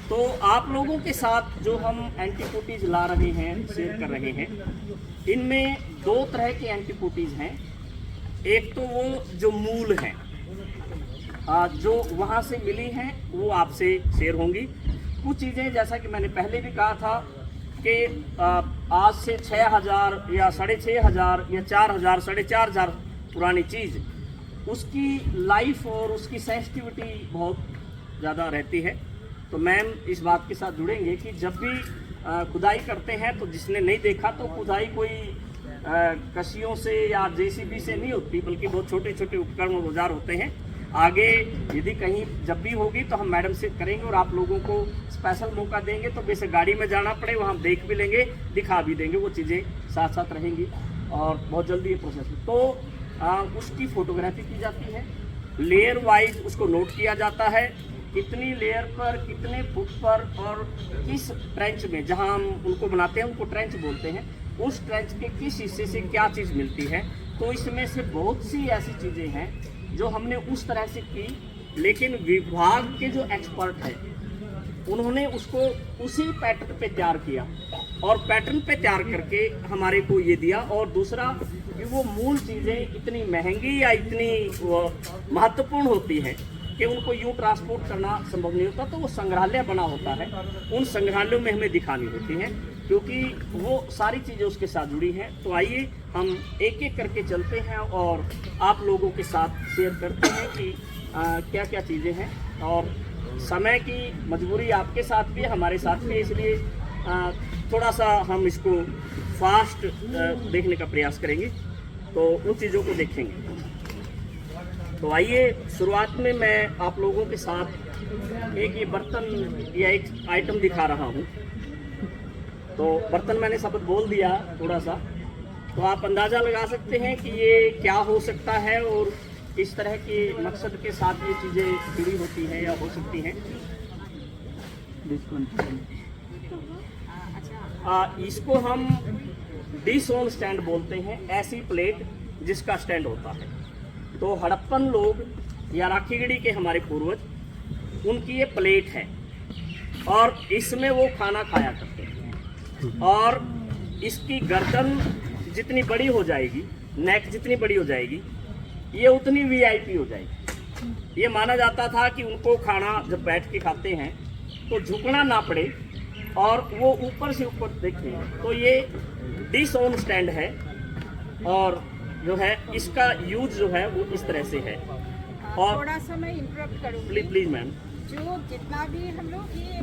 तो आप लोगों के साथ जो हम एंटीकोटीज ला रहे हैं, शेयर कर रहे हैं, इनमें दो तरह के एंटीकोटीज हैं। एक तो वो जो मूल हैं, जो वहाँ से मिली हैं, वो आपसे शेयर होंगी। कुछ चीज़ें जैसा कि मैंने पहले भी कहा था कि आज से 6000 या 6500 या 4000, 4500 पुरानी चीज़, उसकी लाइफ और उसकी सेंसिटिविटी बहुत ज़्यादा रहती है। तो मैम इस बात के साथ जुड़ेंगे कि जब भी खुदाई करते हैं तो जिसने नहीं देखा तो खुदाई कोई कशियों से या जेसीबी से नहीं होती, बल्कि बहुत छोटे छोटे उपकरण और औजार होते हैं। आगे यदि कहीं जब भी होगी तो हम मैडम से करेंगे और आप लोगों को स्पेशल मौका देंगे, तो वैसे गाड़ी में जाना पड़े वहाँ देख भी लेंगे, दिखा भी देंगे, वो चीज़ें साथ साथ रहेंगी और बहुत जल्दी ये प्रोसेस। तो उसकी फोटोग्राफी की जाती है, लेयर वाइज उसको नोट किया जाता है, कितनी लेयर पर, कितने फुट पर और किस ट्रेंच में, जहाँ हम उनको बनाते हैं उनको ट्रेंच बोलते हैं, उस ट्रेंच के किस हिस्से से क्या चीज़ मिलती है। तो इसमें से बहुत सी ऐसी चीज़ें हैं जो हमने उस तरह से की, लेकिन विभाग के जो एक्सपर्ट हैं उन्होंने उसको उसी पैटर्न पे तैयार किया और पैटर्न पे तैयार करके हमारे को ये दिया। और दूसरा कि वो मूल चीज़ें इतनी महंगी या इतनी महत्वपूर्ण होती हैं कि उनको यूँ ट्रांसपोर्ट करना संभव नहीं होता, तो वो संग्रहालय बना होता है, उन संग्रहालयों में हमें दिखानी होती हैं, क्योंकि वो सारी चीज़ें उसके साथ जुड़ी हैं। तो आइए हम एक एक करके चलते हैं और आप लोगों के साथ शेयर करते हैं कि क्या क्या चीज़ें हैं। और समय की मजबूरी आपके साथ भी है, हमारे साथ भी, इसलिए थोड़ा सा हम इसको फास्ट देखने का प्रयास करेंगे, तो उन चीज़ों को देखेंगे। तो आइए शुरुआत में मैं आप लोगों के साथ एक ये बर्तन या एक आइटम दिखा रहा हूँ। तो बर्तन मैंने शब्द बोल दिया थोड़ा सा, तो आप अंदाज़ा लगा सकते हैं कि ये क्या हो सकता है और किस तरह के मकसद के साथ ये चीज़ें जुड़ी होती हैं या हो सकती हैं। इसको हम डिश ऑन स्टैंड बोलते हैं, ऐसी प्लेट जिसका स्टैंड होता है। तो हड़प्पन लोग या राखीगढ़ी के हमारे पूर्वज, उनकी ये प्लेट है और इसमें वो खाना खाया करते हैं। और इसकी गर्दन जितनी बड़ी हो जाएगी, नेक जितनी बड़ी हो जाएगी, ये उतनी वीआईपी हो जाएगी। ये माना जाता था कि उनको खाना जब बैठ के खाते हैं तो झुकना ना पड़े और वो ऊपर से ऊपर देखें। तो ये डिश ऑन स्टैंड है और जो है इसका यूज जो है वो इस तरह से है। और थोड़ा सा मैं इंटरप्ट करूँगी, प्लीज मैम। जो जितना भी हम लोग ये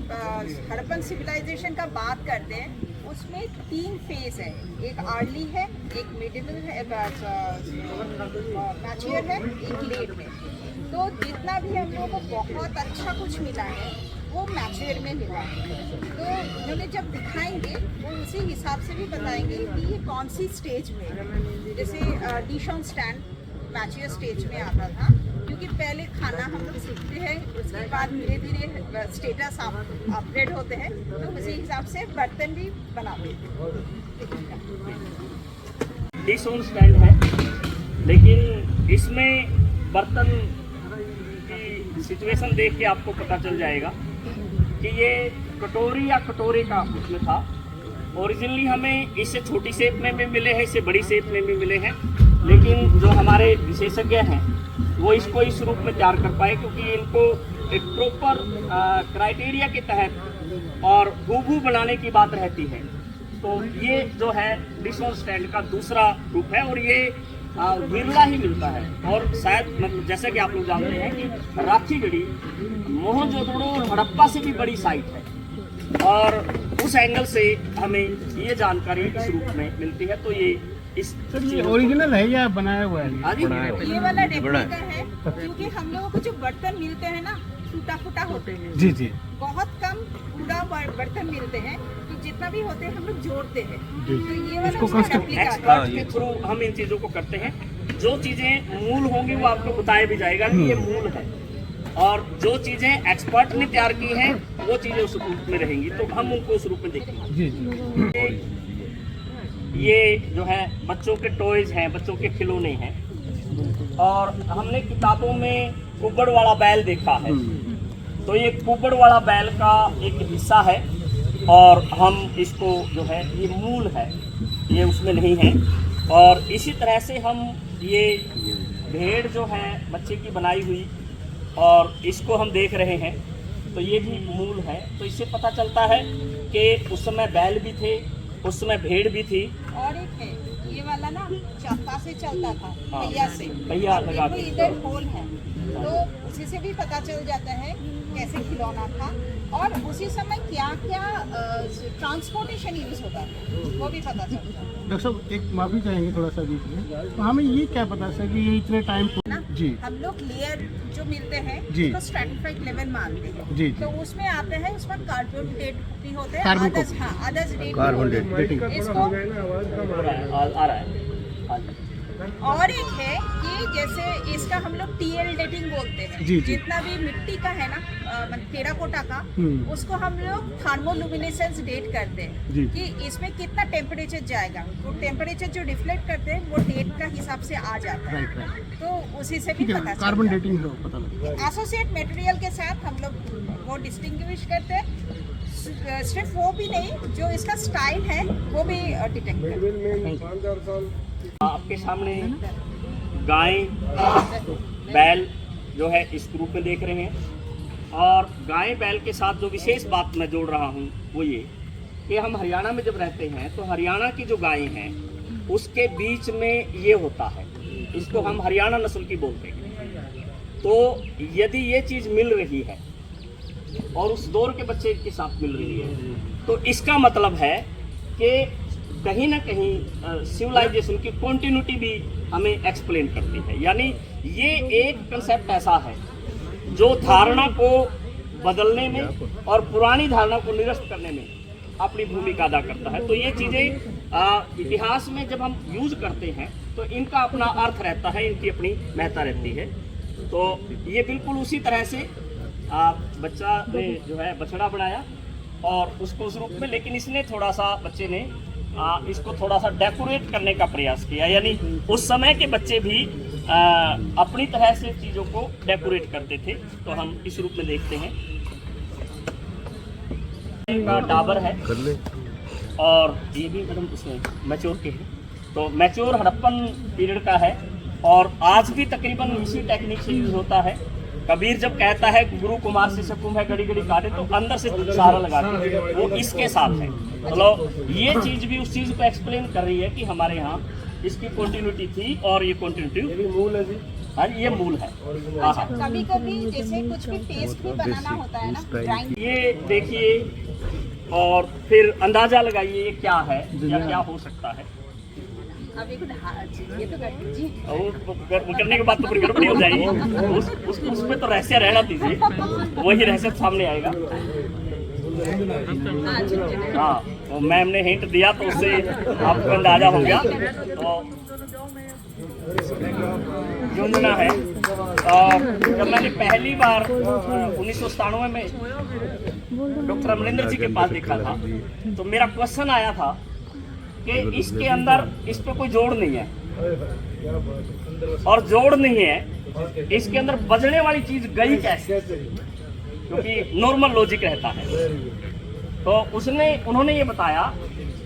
हड़प्पन सिविलाइजेशन का बात करते हैं उसमें 3 फेज है, एक अर्ली है, एक मिडिल है, मैच्योर है, एक लेट है। तो जितना भी हम लोगों को बहुत अच्छा कुछ मिला है वो मैच्योर में मिला है। तो उन्होंने जब दिखाएंगे वो उसी हिसाब से भी बताएंगे कि ये कौन सी स्टेज में है। जैसे dish on stand mature stage में आता था, क्योंकि पहले खाना हम लोग सीखते हैं, उसके बाद धीरे धीरे स्टेटस अपग्रेड होते हैं, तो उसी हिसाब से बर्तन भी बनाते हैं। डिश ऑन स्टैंड है, लेकिन इसमें बर्तन की सिचुएशन देख के आपको पता चल जाएगा कि ये कटोरी या कटोरे का उसमें था। ओरिजिनली हमें इससे छोटी शेप में भी मिले हैं, इससे बड़ी शेप में भी मिले हैं, लेकिन जो हमारे विशेषज्ञ हैं वो इसको इस रूप में तैयार कर पाए, क्योंकि इनको एक प्रॉपर क्राइटेरिया के तहत और हूबहू बनाने की बात रहती है। तो ये जो है डिश ऑन स्टैंड का दूसरा रूप है और ये विरला ही मिलता है। और शायद मतलब जैसा कि आप लोग जानते हैं कि राखीगढ़ी मोहनजोदड़ो और हड़प्पा से भी बड़ी साइट है और उस एंगल से हमें ये जानकारी इस रूप में मिलती है। तो ये इस ओरिजिनल है या बनाया हुआ है? ये वाला रेप्लिका है, क्योंकि हम लोगों को जो बर्तन मिलते हैं ना टूटा फूटा होते हैं। जी जी। बहुत कम पूरा बर्तन मिलते हैं, तो जितना भी होते हैं हम लोग जोड़ते हैं। तो ये वाला उसका रेप्लिका है। एक्सपर्ट के थ्रू हम इन चीज़ों को करते हैं। जो चीज़ें मूल होंगी वो आपको बताया भी जाएगा कि ये मूल है, और जो चीज़ें एक्सपर्ट ने तैयार की हैं वो चीज़ें उस रूप में रहेंगी, तो हम उनको उस रूप में देखेंगे। जी जी। ये जो है बच्चों के टॉयज हैं, बच्चों के खिलौने हैं, और हमने किताबों में कुब्बड़ वाला बैल देखा है, तो ये कुबड़ वाला बैल का एक हिस्सा है और हम इसको जो है ये मूल है, ये उसमें नहीं है। और इसी तरह से हम ये भेड़ जो है बच्चे की बनाई हुई और इसको हम देख रहे हैं, तो ये भी मूल है। तो इससे पता चलता है कि उस समय बैल भी थे, उस समय भेड़ भी थी। और एक है ये वाला ना चक्का से चलता था, हाँ, पहिया से, पहिया अब लगा देखो के। इधर होल है, तो उसी से भी पता चल जाता है कैसे खिलौना था और उसी समय क्या क्या ट्रांसपोर्टेशन यूज होता था वो भी पता चलता है डॉक्टर साहब एक माफी चाहेंगे थोड़ा सा बीच में, तो हमें ये क्या पता सर कि ये इतने टाइम ना। जी हम लोग लेयर जो मिलते हैं जी। उसको स्ट्रैटिफाइड लेवल मानते हैं जी। तो उसमें आते हैं, उसमें कार्बन डेट भी होते हैं, कार्बन अदर्स, कॉपी। हाँ अदर्स डेट कार्बन भी होते डेटिंग। हैं। इसको आ रहा है। हाँ जी। और एक है कि जैसे इसका हम लोग टीएल डेटिंग बोलते हैं, जी, जी। जितना भी मिट्टी का है ना टेराकोटा का, उसको हम लोग थर्मोलुमिनेसेंस डेट करते जी। हैं कि इसमें कितना टेम्परेचर जाएगा, तो टेम्परेचर जो रिफ्लेक्ट करते हैं वो डेट का हिसाब से आ जाता है, राइट राइट तो उसी से भी ठीक पता है, चलता कार्बन है। डेटिंग हो पता लगा। एसोसिएट मटेरियल के साथ हम लोग वो डिस्टिंग्विश करते हैं, सिर्फ वो भी नहीं, जो इसका स्टाइल है वो भी डिटेक्ट करते हैं। आपके सामने गाय बैल जो है इस ग्रुप में देख रहे हैं। और गाय बैल के साथ जो विशेष बात मैं जोड़ रहा हूँ वो ये कि हम हरियाणा में जब रहते हैं तो हरियाणा की जो गायें हैं उसके बीच में ये होता है, इसको हम हरियाणा नस्ल की बोलते हैं। तो यदि ये चीज़ मिल रही है और उस दौर के बच्चे के साथ मिल रही है, तो इसका मतलब है कि कहीं ना कहीं सिविलाइजेशन की कॉन्टिन्यूटी भी हमें एक्सप्लेन करती है। यानी ये एक कंसेप्ट ऐसा है जो धारणा को बदलने में और पुरानी धारणा को निरस्त करने में अपनी भूमिका अदा करता है। तो ये चीज़ें इतिहास में जब हम यूज करते हैं तो इनका अपना अर्थ रहता है, इनकी अपनी महत्ता रहती है। तो ये बिल्कुल उसी तरह से बच्चा ने जो है बछड़ा बनाया और उसको उस रूप में, लेकिन इसने थोड़ा सा बच्चे ने इसको थोड़ा सा डेकोरेट करने का प्रयास किया। यानी उस समय के बच्चे भी अपनी तरह से चीज़ों को डेकोरेट करते थे। तो हम इस रूप में देखते हैं का डाबर है और ये भी मैडम उसमें मैच्योर के हैं, तो मैच्योर हड़प्पन पीरियड का है और आज भी तकरीबन इसी टेक्निक से यूज होता है। कबीर जब कहता है गुरु कुमार से सकूम है गड़ी गड़ी काटे, तो अंदर से सहारा लगाते हैं, वो इसके साथ है। मतलब ये चीज़ भी उस चीज़ को एक्सप्लेन कर रही है कि हमारे यहाँ इसकी कंटिन्यूटी थी और ये कंटिन्यूटी मूल है जी। हाँ ये मूल है। हाँ हाँ कभी कभी जैसे कुछ भी पेस्ट भी बनाना होता है ना, ड्राइंग, ये देखिए और फिर अंदाजा लगाइए ये क्या है या क्या हो सकता है। अभी कुछ ये तो कर जी वो करने के बाद तो पूरी गड़बड़ी हो जाएगी। उसमें तो रहस्य रहना दीजिए, वही रहस्य सामने आएगा। हाँ तो मैम ने हिंट दिया तो उससे आपको अंदाजा हो गया। तो झुंझुना है और जब मैंने पहली बार 1997 में डॉक्टर अमरिंदर जी के पास देखा था तो मेरा क्वेश्चन आया था कि इसके अंदर इस पे कोई जोड़ नहीं है और जोड़ नहीं है इसके अंदर बजने वाली चीज गई कैसे, क्योंकि नॉर्मल लॉजिक रहता है। तो उन्होंने ये बताया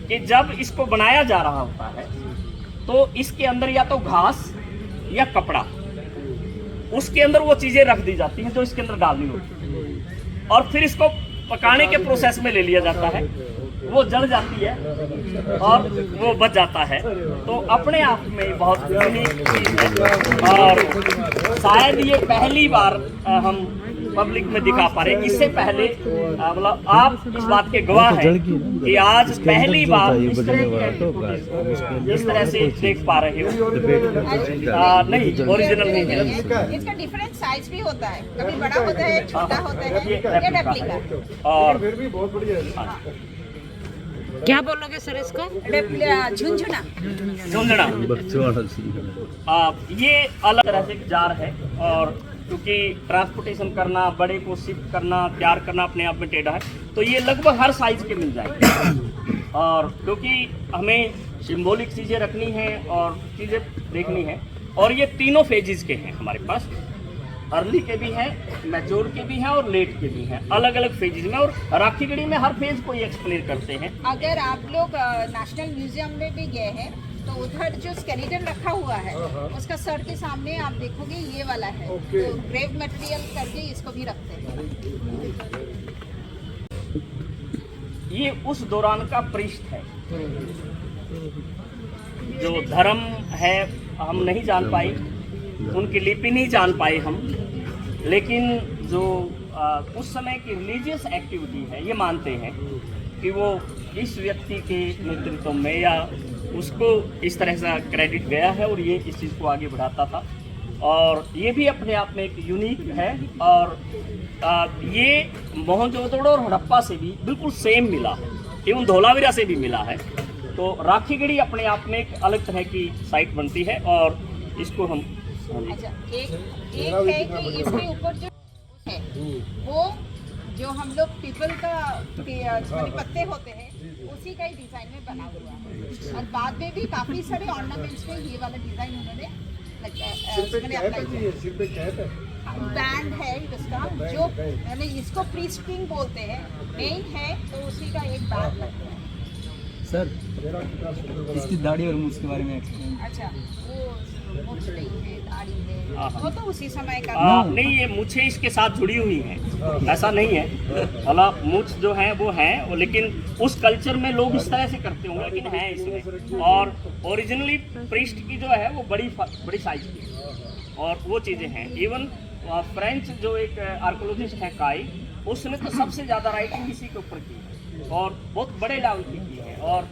कि जब इसको बनाया जा रहा होता है तो इसके अंदर या तो घास या कपड़ा, उसके अंदर वो चीजें रख दी जाती हैं जो इसके अंदर डालनी होती, और फिर इसको पकाने के प्रोसेस में ले लिया जाता है, वो जल जाती है और वो बच जाता है। तो अपने आप में बहुत यूनिक चीज है और शायद ये पहली बार हम पब्लिक में दिखा पा रहे हैं। इससे पहले मतलब आप इस बात के गवाह हैं कि आज पहली बार इस तरह से देख पा रहे हो। नहीं ओरिजिनल नहीं है, इसका डिफरेंट साइज भी होता है, कभी बड़ा होता है, छोटा होता है, ये रेप्लिका। और क्या बोलोगे सर इसको? झुंझुना झुंझुना ये अलग तरह से जार है और क्योंकि ट्रांसपोर्टेशन करना, बड़े को शिफ्ट करना, तैयार करना अपने आप में टेढ़ा है, तो ये लगभग हर साइज के मिल जाएंगे। और क्योंकि हमें सिंबॉलिक चीज़ें रखनी है और चीज़ें देखनी है, और ये तीनों फेजेस के हैं हमारे पास। अर्ली के भी हैं, मैच्योर के भी हैं और लेट के भी हैं, अलग अलग फेजेज में। और राखी गढ़ी में हर फेज को ये एक्सप्लेन करते हैं। अगर आप लोग नेशनल म्यूजियम में भी गए हैं तो उधर जो स्केलेटन रखा हुआ है उसका सर के सामने आप देखोगे ये वाला है, तो ग्रेव मटेरियल करके इसको भी रखते हैं। ये उस दौरान का पृष्ठ है, जो धर्म है हम नहीं जान पाए, उनकी लिपि नहीं जान पाए हम, लेकिन जो उस समय की रिलीजियस एक्टिविटी है ये मानते हैं कि वो इस व्यक्ति के नेतृत्व में या उसको इस तरह से क्रेडिट गया है और ये इस चीज़ को आगे बढ़ाता था। और ये भी अपने आप में एक यूनिक है। और ये मोहनजोदड़ो और हड़प्पा से भी बिल्कुल सेम मिला है, एवं धोलावीरा से भी मिला है। तो राखी गढ़ी अपने आप में एक अलग तरह की साइट बनती है और इसको हम अच्छा, एक है कि इसके ऊपर जो है वो जो हम लोग पीपल का पत्ते होते हैं उसी का ही डिजाइन में बना हुआ है। और बाद में भी काफी सारे ऑर्नामेंट्स में ये वाला डिजाइन उन्होंने बैंड है इसका, जो मैंने इसको प्रीस्ट किंग बोलते हैं, मेन है तो उसी का एक बैंड लगता है। सर, इसकी दाढ़ी और मूछ के बारे में एक्सप्लेन। अच्छा, वो मूछ नहीं है, दाढ़ी है, वो तो उसी समय का नहीं, ये मूछें इसके साथ जुड़ी हुई हैं, ऐसा नहीं है। मतलब मूछ जो है वो है, लेकिन उस कल्चर में लोग इस तरह से करते होंगे, लेकिन है इसमें। और ओरिजिनली प्रीस्ट की जो है वो बड़ी साइज की है और वो चीज़ें हैं। इवन फ्रेंच जो एक आर्कोलॉजिस्ट है काई, उसने तो सबसे ज़्यादा राइटिंग इसी के ऊपर की है और बहुत बड़े लेवल की है। और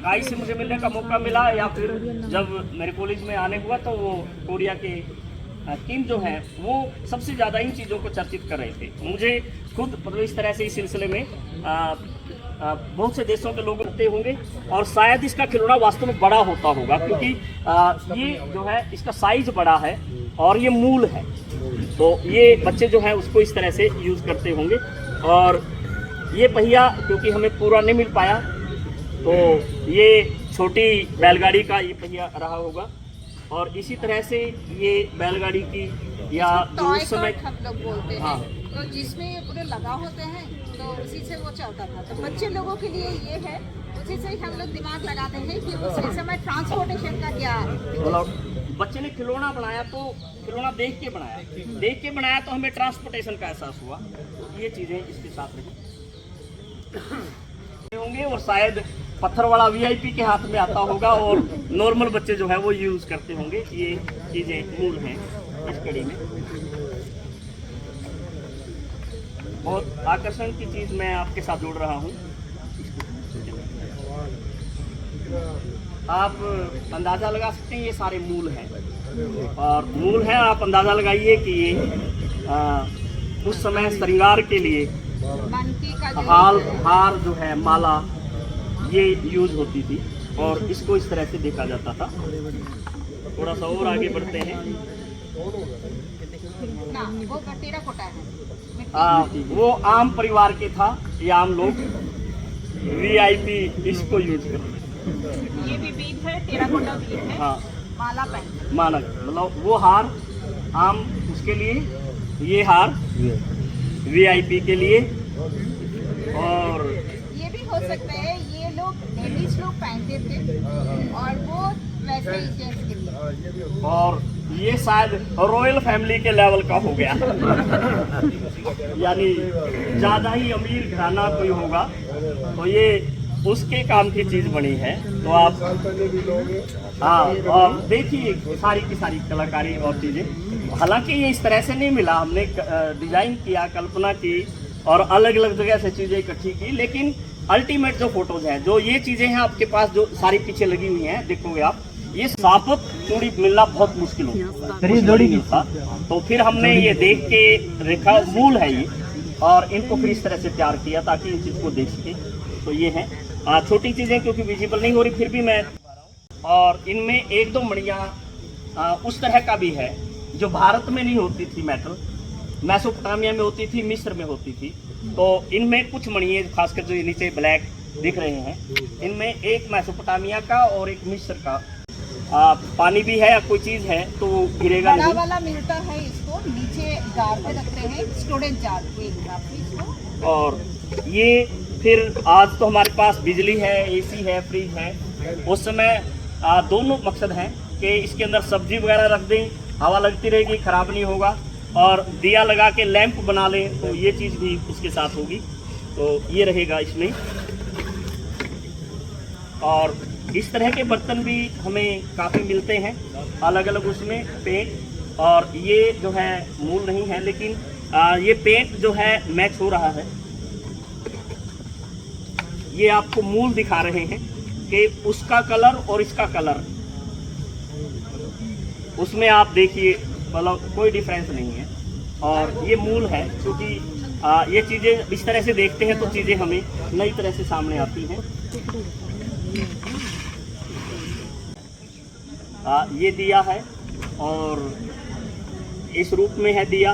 काई से मुझे मिलने का मौका मिला, या फिर जब मेरे कॉलेज में आने हुआ तो वो कोरिया के किम जो है वो सबसे ज़्यादा इन चीज़ों को चर्चित कर रहे थे। मुझे खुद मतलब इस तरह से इस सिलसिले में बहुत से देशों के लोग होते होंगे और शायद इसका खिलौना वास्तव में बड़ा होता होगा, क्योंकि ये जो है इसका साइज बड़ा है और ये मूल है, तो ये बच्चे जो है उसको इस तरह से यूज़ करते होंगे। और ये पहिया क्योंकि हमें पूरा नहीं मिल पाया, तो ये छोटी बैलगाड़ी का ये पहिया रहा होगा। और इसी तरह से ये बैलगाड़ी की या जो उस समय हम लोग बोलते हैं, हाँ, तो जिसमें ये पूरे लगा होते हैं तो उसी से वो चलता था। तो बच्चे लोगों के लिए ये है, उसी से हम लोग दिमाग लगाते हैं कि उस समय ट्रांसपोर्टेशन का क्या मतलब बच्चे ने खिलौना बनाया तो खिलौना देख के बनाया तो हमें ट्रांसपोर्टेशन का एहसास हुआ। ये चीज़ें इसके साथ रही होंगे और शायद पत्थर वाला VIP के हाथ में आता होगा और नॉर्मल बच्चे जो है वो यूज़ करते होंगे। ये चीज़ें मूल हैं इस कड़ी में। बहुत आकर्षण की चीज़ मैं आपके साथ जोड़ रहा हूँ। आप अंदाज़ा लगा सकते हैं ये सारे मूल हैं और मूल हैं। आप अंदाज़ा लगाइए कि ये उस समय श्रृंगार के लिए हार जो है, माला, ये यूज होती थी और इसको इस तरह से देखा जाता था। थोड़ा सा और आगे बढ़ते हैं। ना, वो टेराकोटा है। वो आम परिवार के था, ये आम लोग VIP इसको यूज करते हैं। ये भी बीज है, टेराकोटा बीज है। हाँ, माला पहन मानक मतलब वो हार आम, उसके लिए ये हार VIP के लिए। और ये भी हो सकता है ये लोग लेडीज लोग पहनते थे और वो वैसे ही जेंट्स के लिए। और ये शायद रॉयल फैमिली के लेवल का हो गया यानी ज़्यादा ही अमीर घराना कोई होगा तो ये उसके काम की चीज़ बनी है। तो आप हाँ, और देखिए सारी की सारी कलाकारी और चीज़ें। हालांकि ये इस तरह से नहीं मिला, हमने डिज़ाइन किया, कल्पना की और अलग अलग जगह से चीज़ें इकट्ठी की, लेकिन अल्टीमेट जो फोटोज हैं, जो ये चीज़ें हैं आपके पास जो सारी पीछे लगी हुई हैं, देखोगे आप, ये साबुत चूड़ी मिलना बहुत मुश्किल होता। तो फिर हमने ये देख के रेखा मूल है ये, और इनको फिर इस तरह से तैयार किया ताकि इस चीज़ को देख सके। तो ये हैं छोटी चीज़ें क्योंकि विजिबल नहीं हो रही, फिर भी मैं, और इनमें एक दो मणियाँ उस तरह का भी है जो भारत में नहीं होती थी, मेटल मेसोपोटामिया में होती थी, मिस्र में होती थी। तो इनमें कुछ मणियाँ, खासकर जो नीचे ब्लैक दिख रहे हैं, इनमें एक मेसोपोटामिया का और एक मिस्र का पानी भी है या कोई चीज़ है तो वो गिरेगा बड़ा नहीं। वाला मिलता है, इसको नीचे जार पे रखते हैं, स्टोरेज जार के हिसाब से इसको। और ये फिर आज तो हमारे पास बिजली है, एसी है, फ्रिज है। उस समय दोनों मकसद हैं कि इसके अंदर सब्जी वगैरह रख दें, हवा लगती रहेगी, ख़राब नहीं होगा। और दिया लगा के लैंप बना लें तो ये चीज़ भी इसके साथ होगी। तो ये रहेगा इसमें। और इस तरह के बर्तन भी हमें काफ़ी मिलते हैं अलग अलग उसमें पेंट। और ये जो है मूल नहीं है, लेकिन ये पेंट जो है मैच हो रहा है। ये आपको मूल दिखा रहे हैं कि उसका कलर और इसका कलर, उसमें आप देखिए मतलब कोई डिफरेंस नहीं है। और ये मूल है, क्योंकि ये चीज़ें इस तरह से देखते हैं तो चीज़ें हमें नई तरह से सामने आती हैं। ये दिया है और इस रूप में है दिया।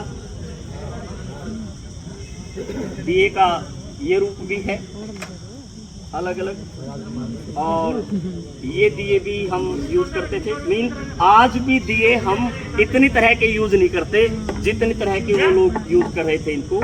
दिए का ये रूप भी है अलग अलग। और ये दिए भी हम यूज़ करते थे। मीन आज भी दिए हम इतनी तरह के यूज़ नहीं करते जितनी तरह के वो लोग यूज़ कर रहे थे इनको।